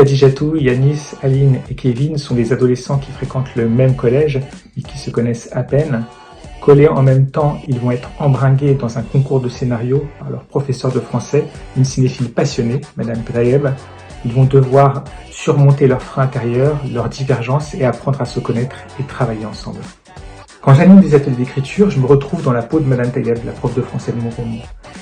Khadijatou, Yanis, Aline et Kevin sont des adolescents qui fréquentent le même collège et qui se connaissent à peine. Collés en même temps, ils vont être embringués dans un concours de scénario par leur professeur de français, une cinéphile passionnée, Madame Taïeb. Ils vont devoir surmonter leurs freins intérieurs, leurs divergences et apprendre à se connaître et travailler ensemble. Quand j'anime des ateliers d'écriture, je me retrouve dans la peau de Madame Taïeb, la prof de français de mon roman.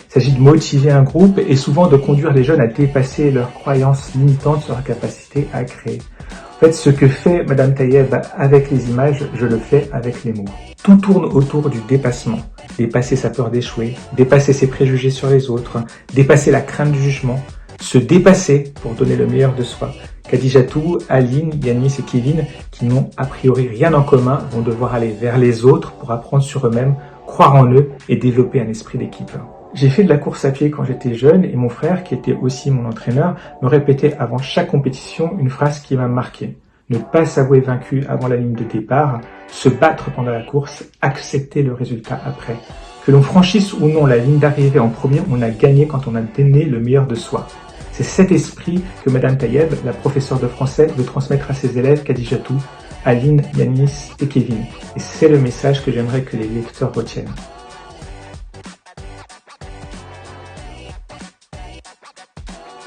Il s'agit de motiver un groupe et souvent de conduire les jeunes à dépasser leurs croyances limitantes sur leur capacité à créer. En fait, ce que fait Madame Taïeb avec les images, je le fais avec les mots. Tout tourne autour du dépassement. Dépasser sa peur d'échouer, dépasser ses préjugés sur les autres, dépasser la crainte du jugement, se dépasser pour donner le meilleur de soi. Khadijatou, Aline, Yanis et Kevin, qui n'ont a priori rien en commun, vont devoir aller vers les autres pour apprendre sur eux-mêmes, croire en eux et développer un esprit d'équipe. J'ai fait de la course à pied quand j'étais jeune et mon frère, qui était aussi mon entraîneur, me répétait avant chaque compétition une phrase qui m'a marqué. Ne pas s'avouer vaincu avant la ligne de départ, se battre pendant la course, accepter le résultat après. Que l'on franchisse ou non la ligne d'arrivée en premier, on a gagné quand on a donné le meilleur de soi. C'est cet esprit que Madame Taïeb, la professeure de français, veut transmettre à ses élèves Khadijatou, Aline, Yanis et Kevin. Et c'est le message que j'aimerais que les lecteurs retiennent.